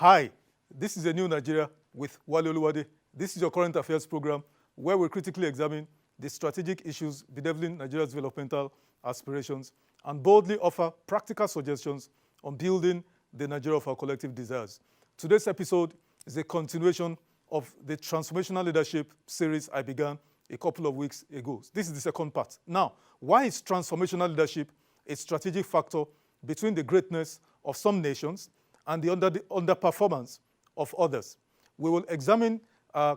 Hi, this is A New Nigeria with Wale Oluwade. This is your current affairs program where we critically examine the strategic issues bedeviling Nigeria's developmental aspirations and boldly offer practical suggestions on building the Nigeria of our collective desires. Today's episode is a continuation of the Transformational Leadership series I began a couple of weeks ago. This is the second part. Now, why is transformational leadership a strategic factor between the greatness of some nations and the underperformance of others? We will examine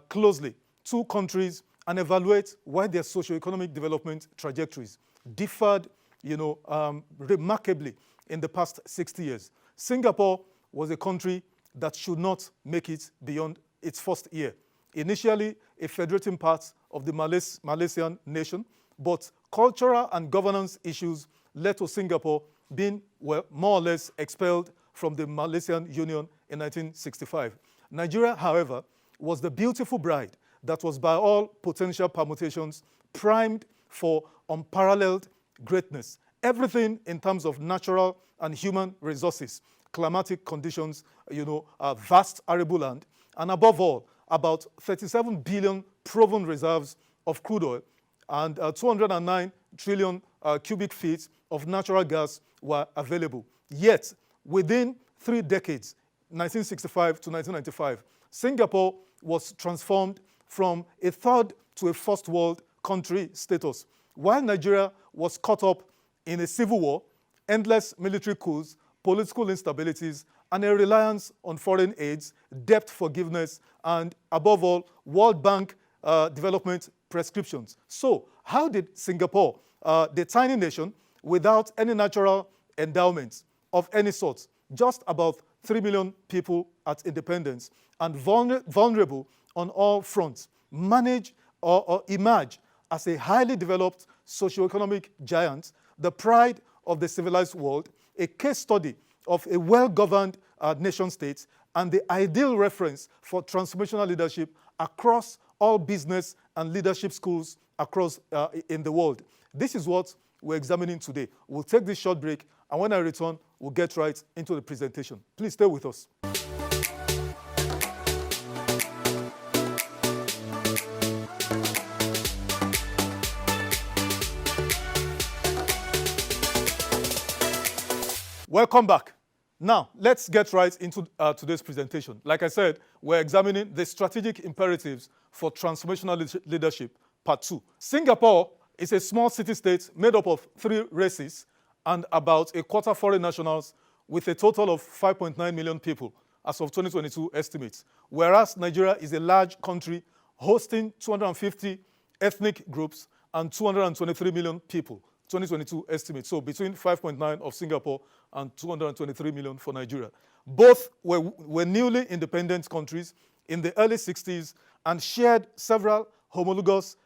closely two countries and evaluate why their socio-economic development trajectories differed, remarkably in the past 60 years. Singapore was a country that should not make it beyond its first year. Initially, a federating part of the Malaysian nation, but cultural and governance issues led to Singapore being more or less expelled from the Malaysian Union in 1965. Nigeria, however, was the beautiful bride that was by all potential permutations primed for unparalleled greatness. Everything in terms of natural and human resources, climatic conditions, vast arable land, and above all, about 37 billion proven reserves of crude oil and 209 trillion cubic feet of natural gas were available. Yet, within 3 decades, 1965 to 1995, Singapore was transformed from a third to a first world country status. While Nigeria was caught up in a civil war, endless military coups, political instabilities, and a reliance on foreign aids, debt forgiveness, and above all, World Bank development prescriptions. So, how did Singapore, the tiny nation without any natural endowments of any sort, just about 3 million people at independence, and vulnerable on all fronts, manage or emerge as a highly developed socio-economic giant, the pride of the civilized world, a case study of a well-governed nation state, and the ideal reference for transformational leadership across all business and leadership schools across in the world? This is what we're examining today. We'll take this short break, and when I return, we'll get right into the presentation. Please stay with us. Welcome back. Now, let's get right into today's presentation. Like I said, we're examining the strategic imperatives for transformational leadership, part 2. Singapore is a small city-state made up of 3 races and about a quarter foreign nationals with a total of 5.9 million people as of 2022 estimates, whereas Nigeria is a large country hosting 250 ethnic groups and 223 million people, 2022 estimates. So between 5.9 of Singapore and 223 million for Nigeria. Both were newly independent countries in the early 60s and shared several homologous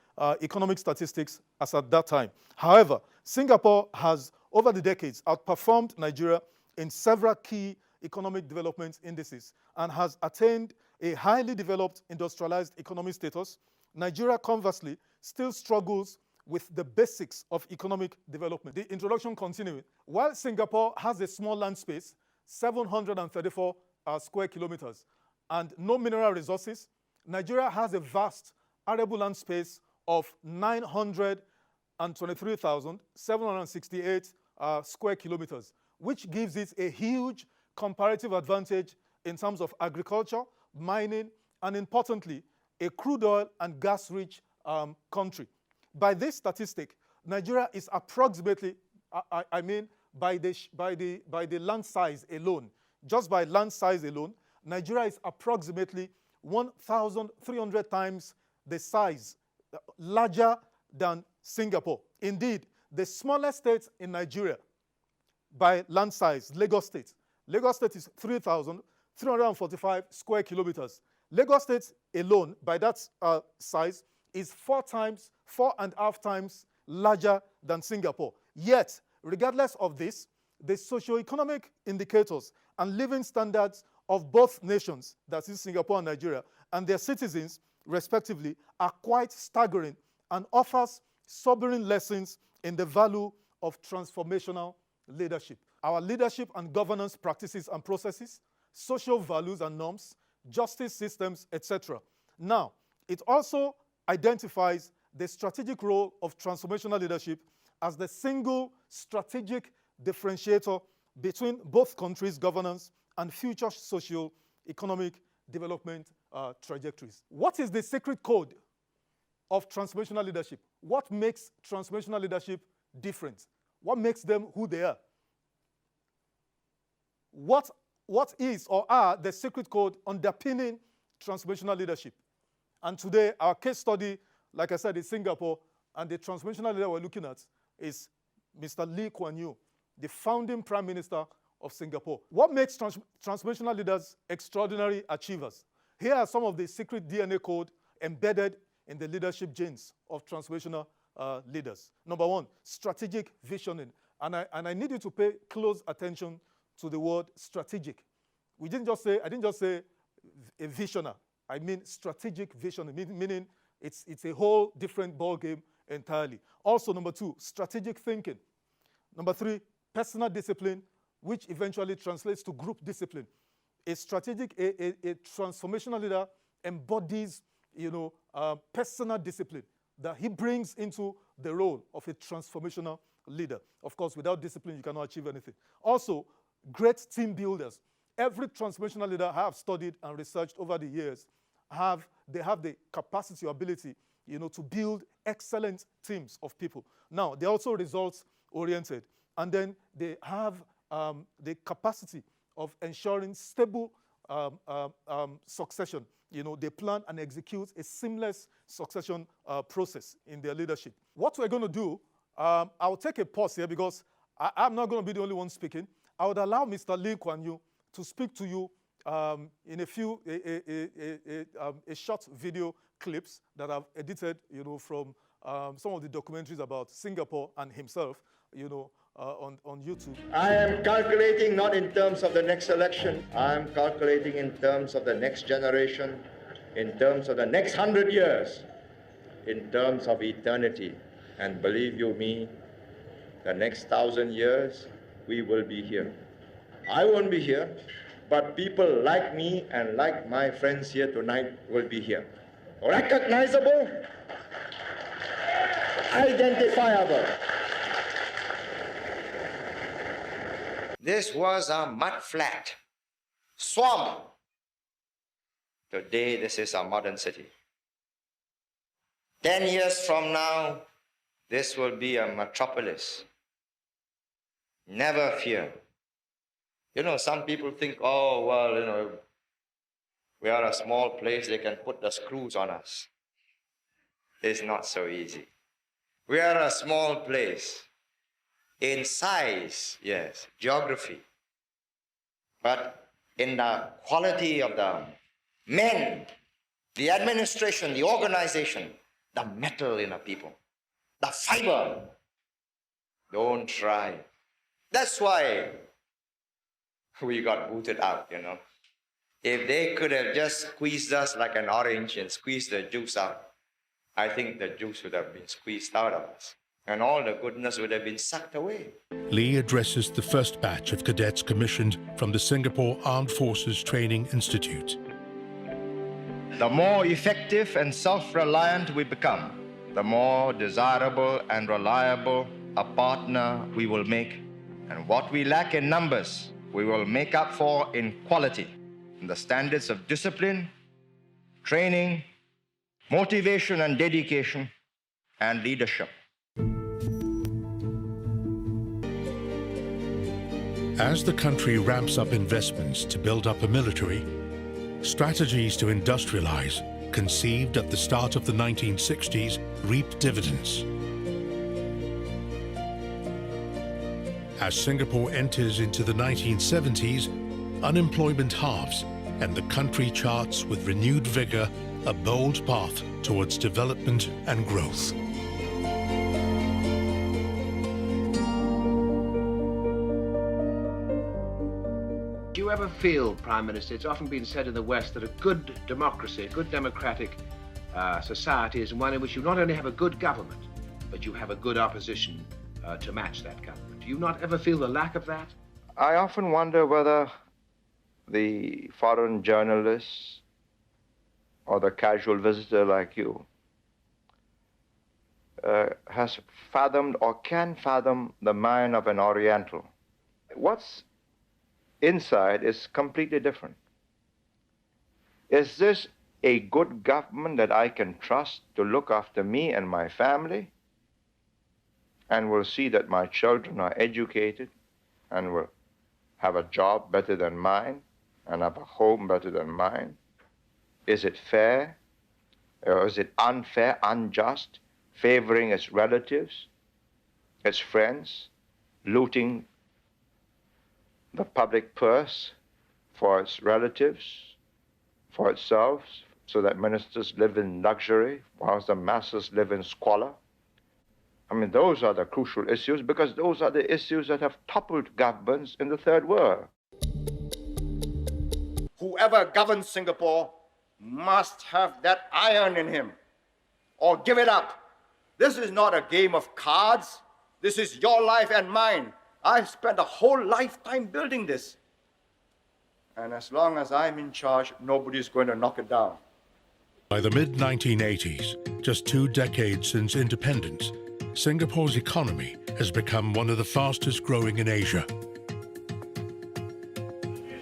economic statistics as at that time. However, Singapore has, over the decades, outperformed Nigeria in several key economic development indices and has attained a highly developed industrialized economic status. Nigeria, conversely, still struggles with the basics of economic development. The introduction continuing. While Singapore has a small land space, 734 square kilometers, and no mineral resources, Nigeria has a vast arable land space of 923,768 square kilometers, which gives it a huge comparative advantage in terms of agriculture, mining, and importantly, a crude oil and gas-rich country. By this statistic, Nigeria is approximately, by the land size alone, just by land size alone, Nigeria is approximately 1,300 times the size, larger than Singapore. Indeed, the smallest state in Nigeria by land size, Lagos State. Lagos State is 3,345 square kilometers. Lagos State alone, by that size, is 4.5 times larger than Singapore. Yet, regardless of this, the socio-economic indicators and living standards of both nations, that is Singapore and Nigeria, and their citizens, respectively, are quite staggering and offers sobering lessons in the value of transformational leadership. Our leadership and governance practices and processes social values and norms, justice systems, etc. Now, it also identifies the strategic role of transformational leadership as the single strategic differentiator between both countries' governance and future socio-economic development trajectories. What is the secret code of transformational leadership? What makes transformational leadership different? What makes them who they are? What is or are the secret code underpinning transformational leadership? And today, our case study, like I said, is Singapore, and the transformational leader we're looking at is Mr. Lee Kuan Yew, the founding Prime Minister of Singapore. What makes transformational leaders extraordinary achievers? Here are some of the secret DNA code embedded in the leadership genes of transformational leaders. Number one, strategic visioning. And I need you to pay close attention to the word strategic. I didn't just say a visioner. I mean strategic visioning, meaning it's a whole different ballgame entirely. Also, number two, strategic thinking. Number three, personal discipline, which eventually translates to group discipline. A transformational leader embodies, personal discipline that he brings into the role of a transformational leader. Of course, without discipline, you cannot achieve anything. Also, great team builders. Every transformational leader I have studied and researched over the years they have the capacity or ability, to build excellent teams of people. Now, they're also results-oriented, and then they have the capacity of ensuring stable succession. They plan and execute a seamless succession process in their leadership. What we're going to do, I'll take a pause here because I'm not going to be the only one speaking. I would allow Mr. Lee Kuan Yew to speak to you in a short video clips that I've edited, from some of the documentaries about Singapore and himself, on YouTube. I am calculating not in terms of the next election. I am calculating in terms of the next generation, in terms of the next 100 years, in terms of eternity. And believe you me, the next 1,000 years, we will be here. I won't be here, but people like me and like my friends here tonight will be here. Recognizable, identifiable. This was a mud flat, swamp. Today, this is a modern city. 10 years from now, this will be a metropolis. Never fear. Some people think, oh, well, we are a small place, they can put the screws on us. It's not so easy. We are a small place. In size, yes, geography, but in the quality of the men, the administration, the organization, the metal in a people, the fiber. Don't try. That's why we got booted out, If they could have just squeezed us like an orange and squeezed the juice out, I think the juice would have been squeezed out of us, and all the goodness would have been sucked away. Lee addresses the first batch of cadets commissioned from the Singapore Armed Forces Training Institute. The more effective and self-reliant we become, the more desirable and reliable a partner we will make. And what we lack in numbers, we will make up for in quality, in the standards of discipline, training, motivation and dedication, and leadership. As the country ramps up investments to build up a military, strategies to industrialize, conceived at the start of the 1960s, reap dividends. As Singapore enters into the 1970s, unemployment halves and the country charts with renewed vigor a bold path towards development and growth. Do you ever feel, Prime Minister, it's often been said in the West that a good democracy, a good democratic society is one in which you not only have a good government, but you have a good opposition to match that government. Do you not ever feel the lack of that? I often wonder whether the foreign journalist or the casual visitor like you has fathomed or can fathom the mind of an Oriental. What's inside is completely different. Is this a good government that I can trust to look after me and my family and will see that my children are educated and will have a job better than mine and have a home better than mine? Is it fair? Or is it unfair, unjust, favoring its relatives, its friends, looting the public purse for its relatives, for itself, so that ministers live in luxury whilst the masses live in squalor? I mean, those are the crucial issues, because those are the issues that have toppled governments in the third world. Whoever governs Singapore must have that iron in him, or give it up. This is not a game of cards. This is your life and mine. I've spent a whole lifetime building this. And as long as I'm in charge, nobody's going to knock it down. By the mid-1980s, just 2 decades since independence, Singapore's economy has become one of the fastest growing in Asia.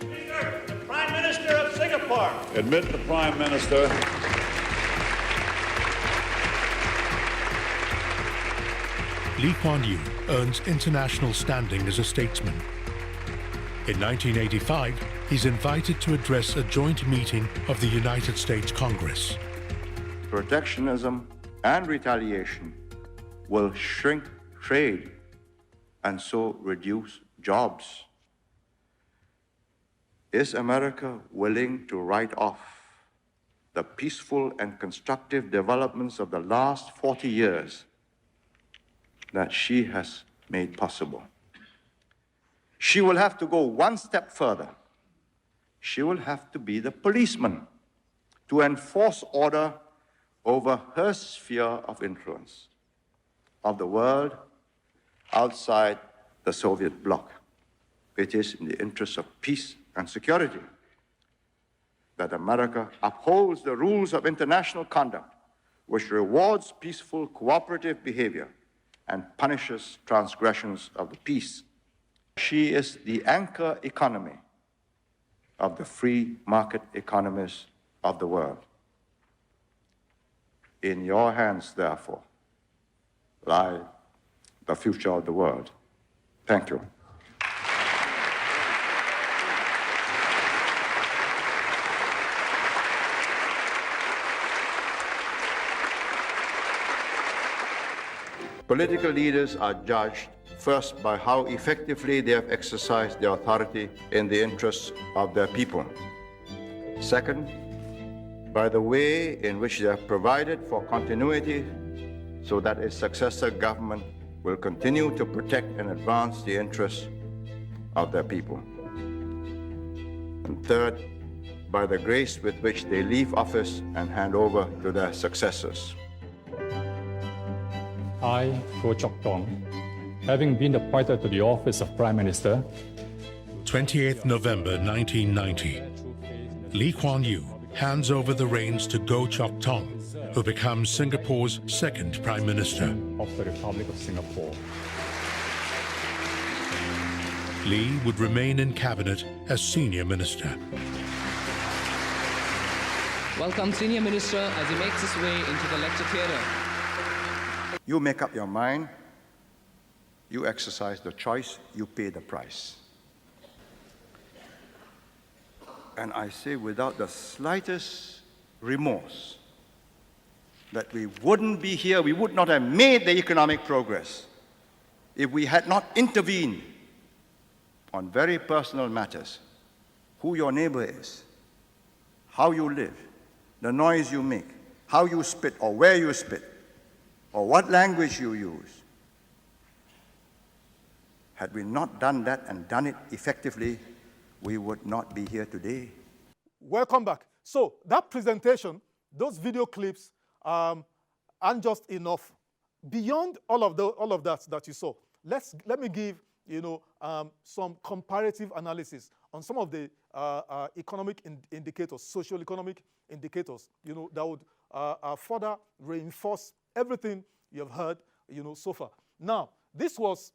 Speaker, the Prime Minister of Singapore. Admit the Prime Minister. Lee Kuan Yew earns international standing as a statesman. In 1985, he's invited to address a joint meeting of the United States Congress. Protectionism and retaliation will shrink trade and so reduce jobs. Is America willing to write off the peaceful and constructive developments of the last 40 years that she has made possible? She will have to go one step further. She will have to be the policeman to enforce order over her sphere of influence, of the world outside the Soviet bloc. It is in the interest of peace and security that America upholds the rules of international conduct, which rewards peaceful, cooperative behavior and punishes transgressions of the peace. She is the anchor economy of the free market economies of the world. In your hands, therefore, lie the future of the world. Thank you. Political leaders are judged first by how effectively they have exercised their authority in the interests of their people. Second, by the way in which they have provided for continuity so that a successor government will continue to protect and advance the interests of their people. And third, by the grace with which they leave office and hand over to their successors. I, Goh Chok Tong, having been appointed to the office of Prime Minister, 28th November 1990, Lee Kuan Yew hands over the reins to Goh Chok Tong, who becomes Singapore's second Prime Minister. of the Republic of Singapore. Lee would remain in cabinet as senior minister. Welcome Senior Minister as he makes his way into the lecture theatre. You make up your mind, you exercise the choice, you pay the price. And I say without the slightest remorse that we wouldn't be here, we would not have made the economic progress if we had not intervened on very personal matters. Who your neighbor is, how you live, the noise you make, how you spit or where you spit, or what language you use. Had we not done that and done it effectively, we would not be here today. Welcome back. So that presentation, those video clips aren't just enough. Beyond all of that you saw, let me give some comparative analysis on some of the economic indicators, social economic indicators, that would further reinforce everything you have heard, so far. Now, this was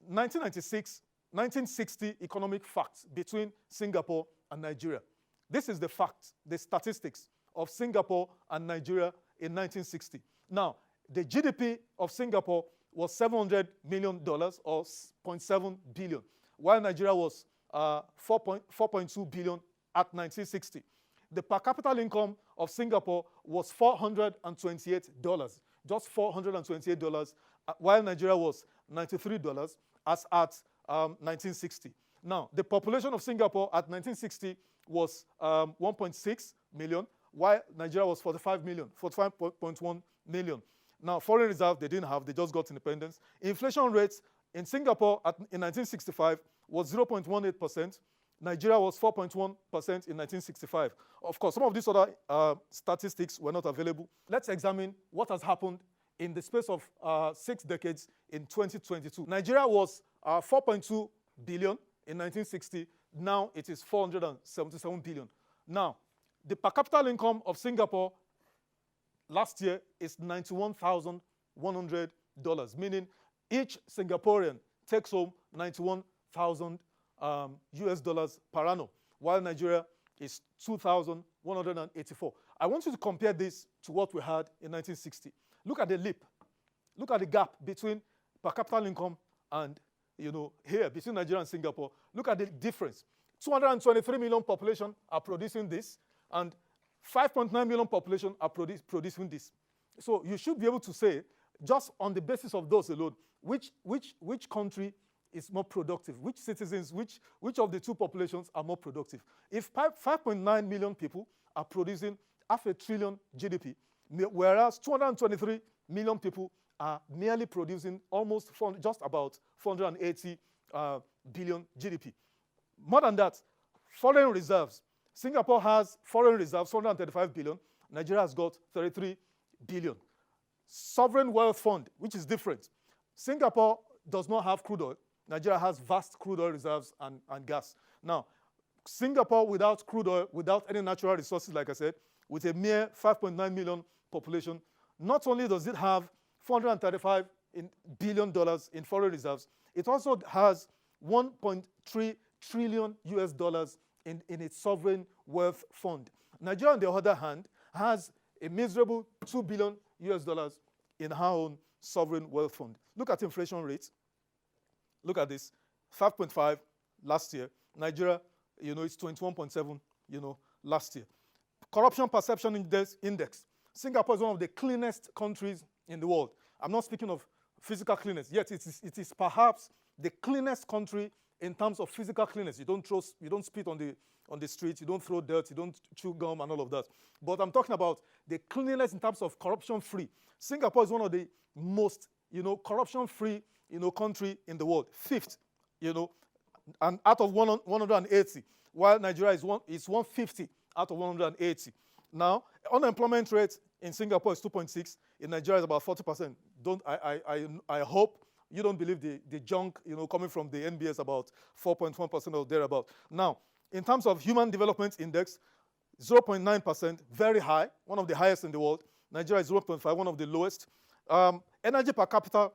1960 economic facts between Singapore and Nigeria. This is the facts, the statistics of Singapore and Nigeria in 1960. Now, the GDP of Singapore was $700 million or 0.7 billion, while Nigeria was 4.2 billion at 1960. The per capita income of Singapore was $428, just $428, while Nigeria was $93 as at 1960. Now, the population of Singapore at 1960 was 1.6 million, while Nigeria was 45.1 million. Now, foreign reserve they didn't have, they just got independence. Inflation rates in Singapore in 1965 was 0.18%. Nigeria was 4.1% in 1965. Of course, some of these other statistics were not available. Let's examine what has happened in the space of 6 decades in 2022. Nigeria was 4.2 billion in 1960. Now it is 477 billion. Now, the per capita income of Singapore last year is $91,100, meaning each Singaporean takes home 91,000 US dollars per annum, while Nigeria is 2,184. I want you to compare this to what we had in 1960. Look at the leap. Look at the gap between per capita income and, here, between Nigeria and Singapore. Look at the difference. 223 million population are producing this, and 5.9 million population are producing this. So you should be able to say, just on the basis of those alone, which country is more productive, which citizens, which of the two populations are more productive. If 5.9 million people are producing $500 billion GDP, whereas 223 million people are merely producing just about 480 billion GDP. More than that, foreign reserves. Singapore has foreign reserves, 435 billion. Nigeria has got 33 billion. Sovereign wealth fund, which is different. Singapore does not have crude oil. Nigeria has vast crude oil reserves and gas. Now, Singapore without crude oil, without any natural resources, like I said, with a mere 5.9 million population, not only does it have $435 billion in foreign reserves, it also has 1.3 trillion US dollars in its sovereign wealth fund. Nigeria, on the other hand, has a miserable 2 billion US dollars in her own sovereign wealth fund. Look at inflation rates. Look at this, 5.5 last year. Nigeria, it's 21.7, last year. Corruption Perception Index. Singapore is one of the cleanest countries in the world. I'm not speaking of physical cleanness, yet it is perhaps the cleanest country in terms of physical cleanness. You don't spit on the streets, you don't throw dirt, you don't chew gum and all of that. But I'm talking about the cleanliness in terms of corruption-free. Singapore is one of the most, corruption-free, country in the world. 5th, and out of 180, while Nigeria is 150 out of 180. Now, unemployment rate in Singapore is 2.6. In Nigeria is about 40%. I hope you don't believe the junk, coming from the NBS about 4.1% or thereabout. Now, in terms of Human Development Index, 0.9%, very high, one of the highest in the world. Nigeria is 0.5, one of the lowest. Energy per capita,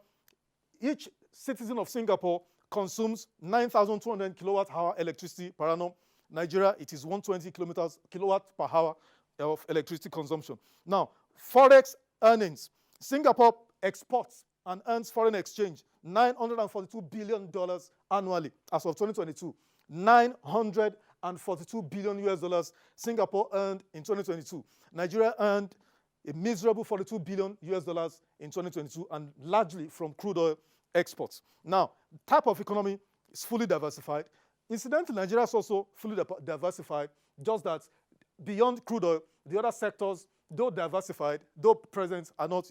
each citizen of Singapore consumes 9,200 kilowatt-hour electricity per annum. Nigeria, it is 120 kilowatt per hour of electricity consumption. Now, forex earnings. Singapore exports and earns foreign exchange $942 billion annually as of 2022. 942 billion US dollars Singapore earned in 2022. Nigeria earned a miserable 42 billion US dollars in 2022, and largely from crude oil exports. Now, type of economy is fully diversified. Incidentally, Nigeria is also fully diversified, just that beyond crude oil, the other sectors, though diversified, though present, are not,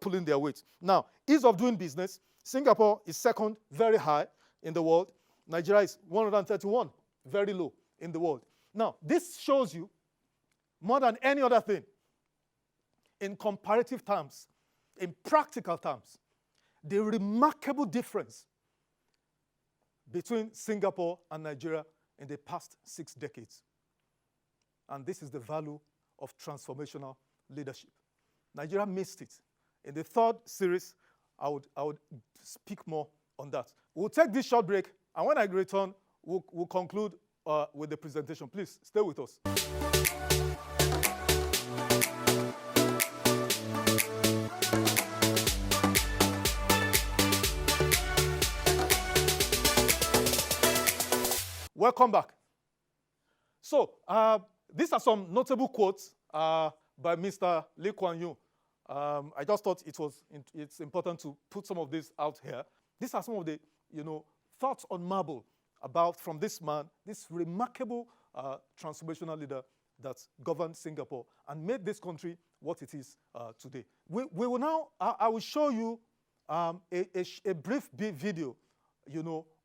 pulling their weight. Now, ease of doing business. Singapore is second, very high in the world. Nigeria is 131, very low in the world. Now, this shows you, more than any other thing, in comparative terms, in practical terms, the remarkable difference between Singapore and Nigeria in the past 6 decades. And this is the value of transformational leadership. Nigeria missed it. In the third series, I would speak more on that. We'll take this short break, and when I return, we'll conclude with the presentation. Please stay with us. Welcome back. So, these are some notable quotes by Mr. Lee Kuan Yew. I just thought it's important to put some of this out here. These are some of the thoughts on marble from this man, this remarkable transformational leader that governed Singapore and made this country what it is today. We will now, I will show you a brief video,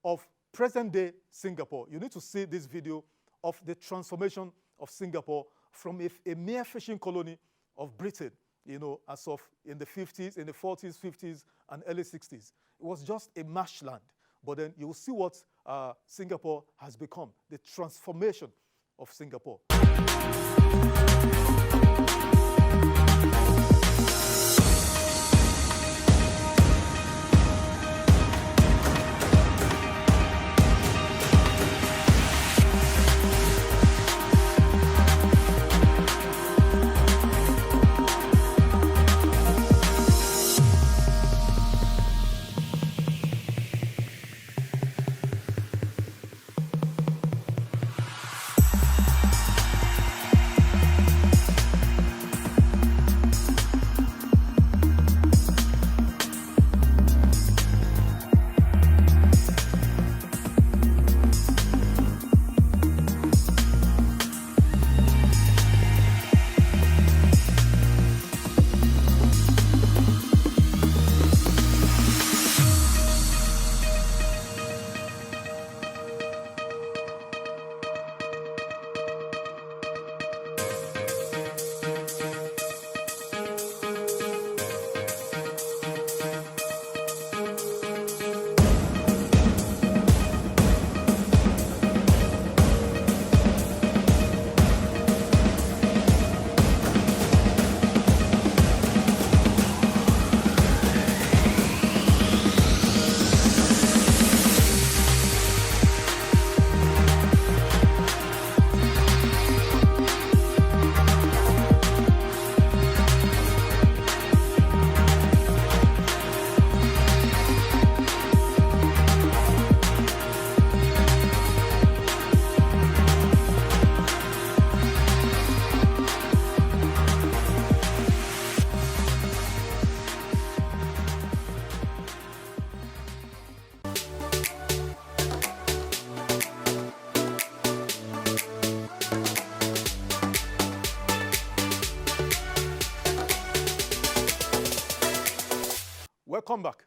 of present-day Singapore. You need to see this video of the transformation of Singapore from a mere fishing colony of Britain, as of in the 40s, 50s, and early 60s. It was just a marshland. But then you will see what Singapore has become, the transformation of Singapore. Welcome back.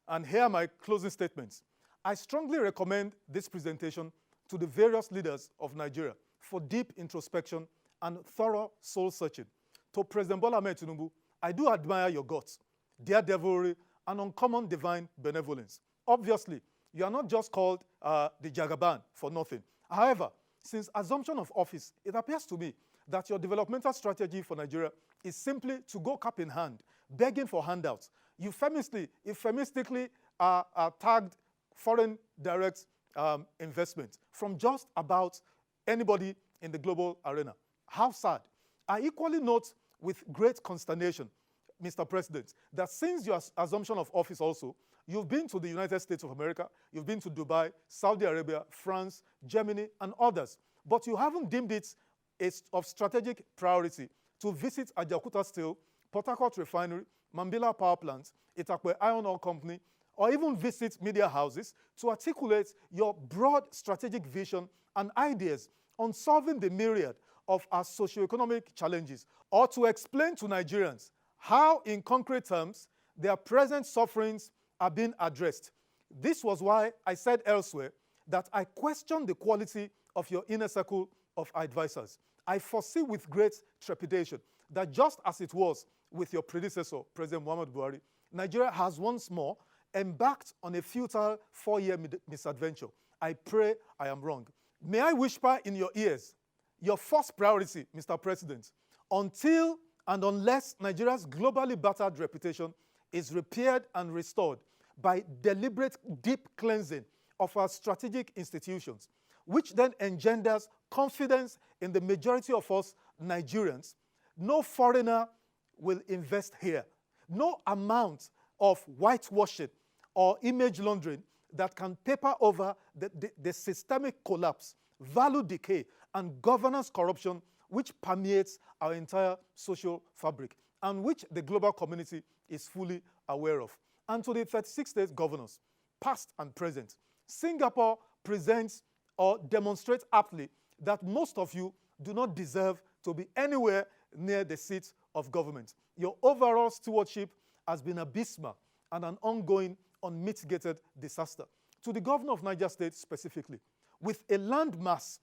And here are my closing statements. I strongly recommend this presentation to the various leaders of Nigeria for deep introspection and thorough soul-searching. To President Bola Ahmed Tinubu, I do admire your guts, daredevilry, and uncommon divine benevolence. Obviously, you are not just called the Jagaban for nothing. However, since assumption of office, it appears to me that your developmental strategy for Nigeria is simply to go cap in hand, begging for handouts. You euphemistically tagged foreign direct investment from just about anybody in the global arena. How sad. I equally note with great consternation, Mr. President, that since your assumption of office also, you've been to the United States of America, you've been to Dubai, Saudi Arabia, France, Germany, and others, but you haven't deemed it of strategic priority to visit Ajaokuta Steel, Port Harcourt Refinery, Mambila Power Plant, Itakwe Iron Ore Company, or even visit media houses to articulate your broad strategic vision and ideas on solving the myriad of our socio-economic challenges, or to explain to Nigerians how, in concrete terms, their present sufferings are being addressed. This was why I said elsewhere that I question the quality of your inner circle of advisors. I foresee with great trepidation that just as it was with your predecessor, President Muhammadu Buhari, Nigeria has once more embarked on a futile 4-year misadventure. I pray I am wrong. May I whisper in your ears, your first priority, Mr. President, until and unless Nigeria's globally battered reputation is repaired and restored by deliberate deep cleansing of our strategic institutions, which then engenders confidence in the majority of us Nigerians, no foreigner will invest here. No amount of whitewashing or image laundering that can paper over the systemic collapse, value decay, and governance corruption which permeates our entire social fabric and which the global community is fully aware of. And to the 36 state governors, past and present, Singapore presents or demonstrates aptly that most of you do not deserve to be anywhere near the seat of government. Your overall stewardship has been abysmal and an ongoing, unmitigated disaster. To the governor of Niger State specifically, with a land mass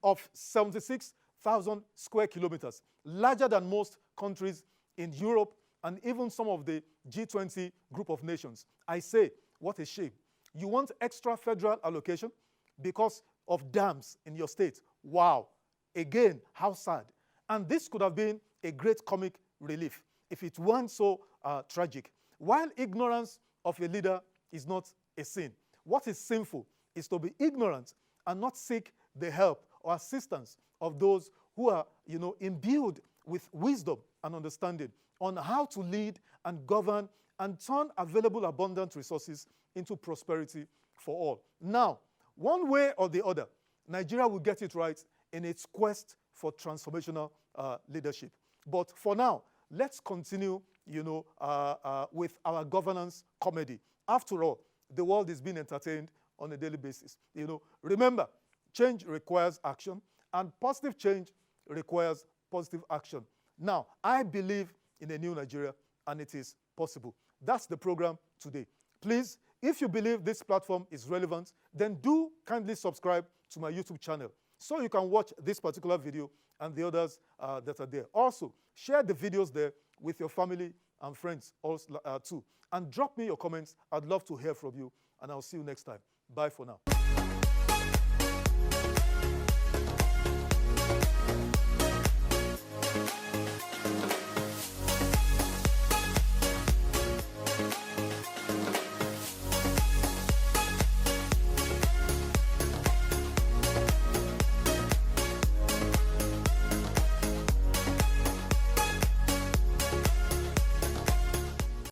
of 76,000 square kilometers, larger than most countries in Europe and even some of the G20 group of nations, I say, what a shame. You want extra federal allocation because of dams in your state. Wow. Again, how sad. And this could have been a great comic relief if it weren't so tragic. While ignorance of a leader is not a sin, what is sinful is to be ignorant and not seek the help or assistance of those who are, imbued with wisdom and understanding on how to lead and govern and turn available abundant resources into prosperity for all. Now, one way or the other, Nigeria will get it right in its quest for transformational leadership. But for now, let's continue, with our governance comedy. After all, the world is being entertained on a daily basis. Remember, change requires action, and positive change requires positive action. Now, I believe in a new Nigeria, and it is possible. That's the program today. Please, if you believe this platform is relevant, then do kindly subscribe to my YouTube channel so you can watch this particular video and the others that are there. Also, share the videos there with your family and friends also, too. And drop me your comments. I'd love to hear from you, and I'll see you next time. Bye for now.